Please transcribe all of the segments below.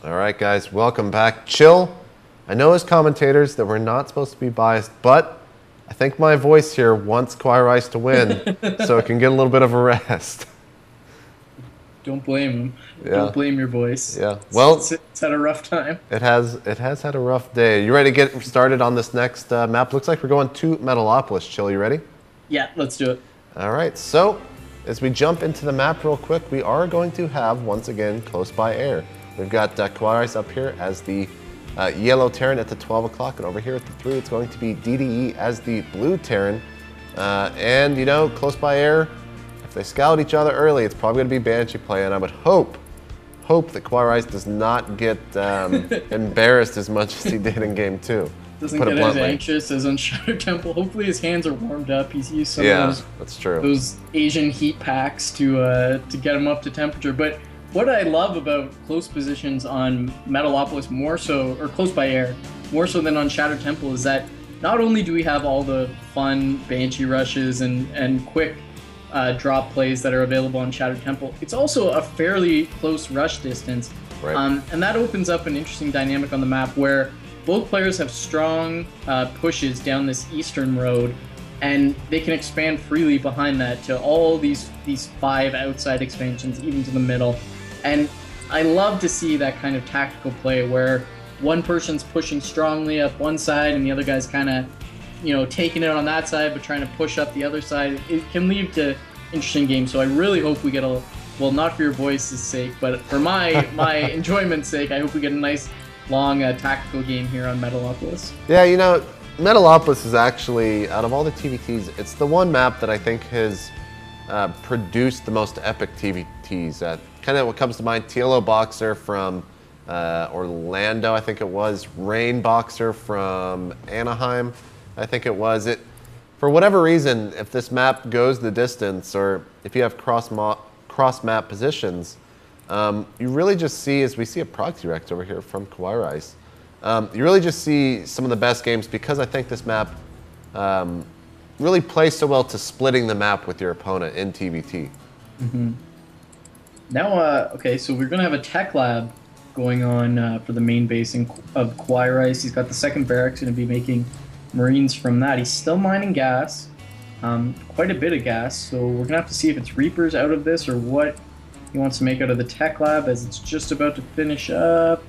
All right, guys, welcome back. Chill. I know as commentators that we're not supposed to be biased, but I think my voice here wants KawaiiRice to win so it can get a little bit of a rest. Don't blame him. Yeah. Don't blame your voice. Yeah. Well, It's had a rough time. it has had a rough day. You ready to get started on this next map? Looks like we're going to Metalopolis. Chill, you ready? Yeah, let's do it. All right, so as we jump into the map real quick, we are going to have, once again, Close By Air. We've got KawaiiRice up here as the yellow Terran at the 12 o'clock, and over here at the 3, it's going to be DDE as the blue Terran. And, you know, Close By Air, if they scout each other early, it's probably going to be Banshee play, and I would hope that KawaiiRice does not get embarrassed as much as he did in Game 2. Doesn't get as anxious as on Shadow Temple. Hopefully his hands are warmed up. He's used some of that's true. those Asian heat packs to get him up to temperature. But what I love about close positions on Metalopolis more so, or Close By Air, more so than on Shadow Temple, is that not only do we have all the fun Banshee rushes and quick drop plays that are available on Shadow Temple, it's also a fairly close rush distance. Right. And that opens up an interesting dynamic on the map where both players have strong pushes down this eastern road, and they can expand freely behind that to all these 5 outside expansions, even to the middle. And I love to see that kind of tactical play where one person's pushing strongly up one side and the other guy's kind of, you know, taking it on that side but trying to push up the other side. It can lead to interesting games. So I really hope we get a, well, not for your voice's sake, but for my enjoyment's sake, I hope we get a nice long tactical game here on Metalopolis. Yeah, you know, Metalopolis is actually, out of all the TVTs, it's the one map that I think has produced the most epic TVTs. Kind of what comes to mind, TLO Boxer from Orlando, I think it was. Rain Boxer from Anaheim, I think it was. For whatever reason, if this map goes the distance, or if you have cross-map positions, you really just see, as we see a Proxy Rex over here from KawaiiRice, you really just see some of the best games because I think this map really plays so well to splitting the map with your opponent in TVT. Mm-hmm. Now, okay, so we're going to have a tech lab going on for the main base of KawaiiRice. He's got the second barracks, going to be making Marines from that. He's still mining gas, quite a bit of gas, so we're going to have to see if it's Reapers out of this or what he wants to make out of the tech lab as it's just about to finish up.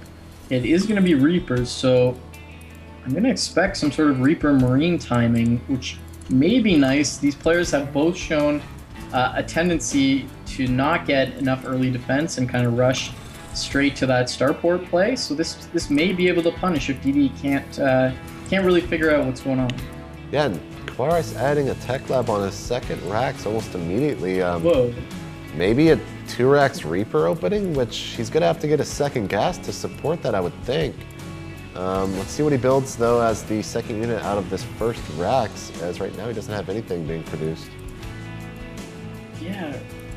It is going to be Reapers, so I'm going to expect some sort of Reaper Marine timing, which may be nice. These players have both shown a tendency to not get enough early defense and kind of rush straight to that starport play. So this may be able to punish if DD can't really figure out what's going on. Yeah, and KawaiiRice adding a tech lab on his second racks almost immediately. Whoa. Maybe a 2 racks Reaper opening, which he's gonna have to get a second gas to support that, I would think. Let's see what he builds though as the second unit out of this first racks, as right now he doesn't have anything being produced. Yeah,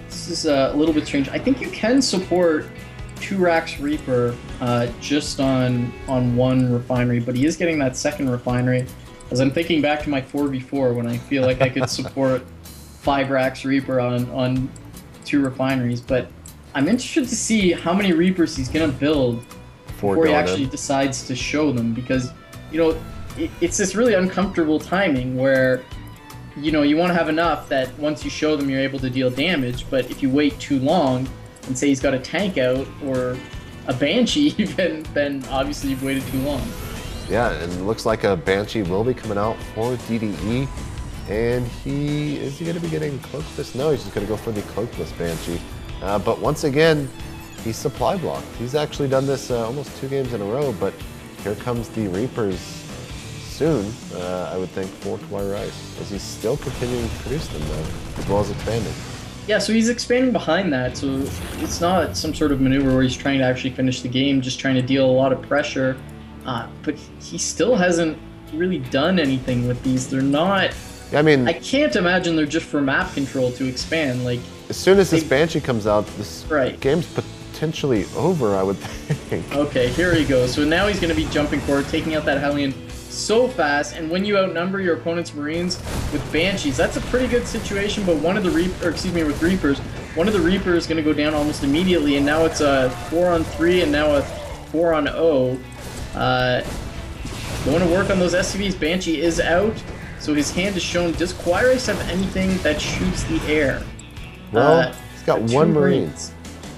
this is a little bit strange. I think you can support 2 racks Reaper just on one refinery, but he is getting that second refinery. As I'm thinking back to my 4v4 when I feel like I could support 5 racks Reaper on 2 refineries, but I'm interested to see how many Reapers he's gonna build before he actually decides to show them, because, you know, it's this really uncomfortable timing where, you know, you want to have enough that once you show them you're able to deal damage, but if you wait too long and say he's got a tank out or a Banshee even, then obviously you've waited too long. Yeah, and it looks like a Banshee will be coming out for DDE, and is he going to be getting Cloakless? No, he's just going to go for the Cloakless Banshee. But once again, he's supply blocked. He's actually done this almost 2 games in a row, but here comes the Reapers soon, I would think, for KawaiiRice, as he's still continuing to produce them though, as well as expanding. Yeah, so he's expanding behind that, so it's not some sort of maneuver where he's trying to actually finish the game, just trying to deal a lot of pressure, but he still hasn't really done anything with these. They're not... I mean, I can't imagine they're just for map control to expand. Like, as soon as this Banshee comes out, this game's potentially over, I would think. Okay, here he goes. So now he's going to be jumping forward, taking out that Hellion so fast, and when you outnumber your opponent's Marines with Banshees, that's a pretty good situation, but one of the with Reapers, one of the Reapers is going to go down almost immediately, and now it's a 4-on-3 and now a 4 on O. Going to work on those SCVs. Banshee is out, so his hand is shown. Does KawaiiRice have anything that shoots the air? Well, he's got 1 Marine.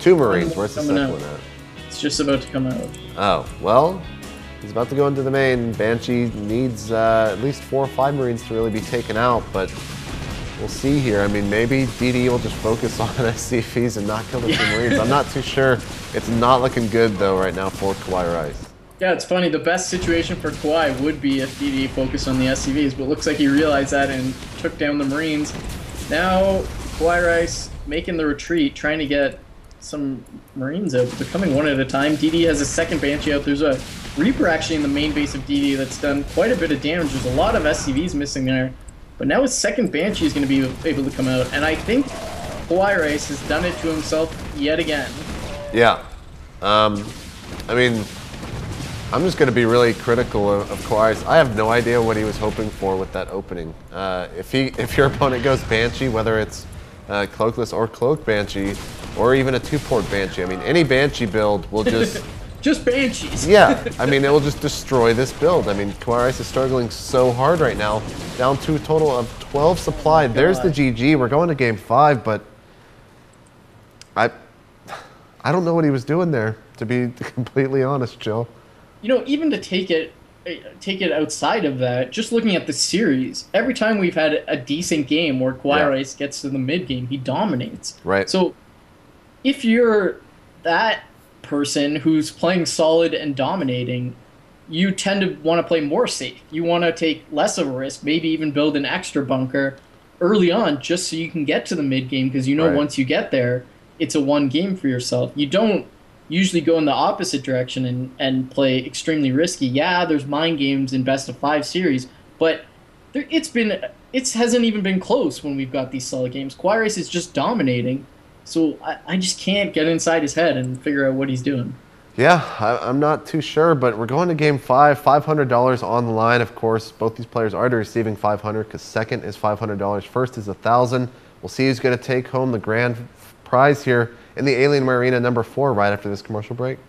2 Marines. Where's the second one at? It's just about to come out. Oh, well, he's about to go into the main. Banshee needs at least 4 or 5 Marines to really be taken out, but we'll see here. I mean, maybe DDE will just focus on SCVs and not kill the 2 Marines. I'm not too sure. It's not looking good, though, right now for KawaiiRice. Yeah, it's funny. The best situation for Kawhi would be if DDE focused on the SCVs, but it looks like he realized that and took down the Marines. Now, KawaiiRice making the retreat, trying to get some Marines out. They're coming one at a time. DDE has a second Banshee out. There's a Reaper actually in the main base of DDE that's done quite a bit of damage. There's a lot of SCVs missing there. But now his second Banshee is going to be able to come out. And I think KawaiiRice has done it to himself yet again. Yeah. I mean, I'm just going to be really critical of KawaiiRice. I have no idea what he was hoping for with that opening. If your opponent goes Banshee, whether it's Cloakless or Cloak Banshee, or even a 2-port Banshee, I mean, any Banshee build will just... Just Banshees. Yeah, I mean, it will just destroy this build. I mean, KawaiiRice is struggling so hard right now, down to a total of 12 supply. There's the GG. We're going to game 5, but I don't know what he was doing there, to be completely honest, Joe. You know, even to take it outside of that, just looking at the series, every time we've had a decent game where KawaiiRice gets to the mid game, he dominates. Right. So if you're that person who's playing solid and dominating, you tend to want to play more safe. You want to take less of a risk, maybe even build an extra bunker early on just so you can get to the mid game, because you know once you get there, it's a 1 game for yourself. You don't usually go in the opposite direction and play extremely risky. Yeah, there's mind games in best of 5 series, but it hasn't even been close when we've got these solid games. KawaiiRice is just dominating, so I just can't get inside his head and figure out what he's doing. Yeah, I'm not too sure, but we're going to game 5. $500 on the line, of course. Both these players are receiving $500 because second is $500, first is $1,000. We'll see who's going to take home the grand prize here in the Alienware Arena number 4 right after this commercial break.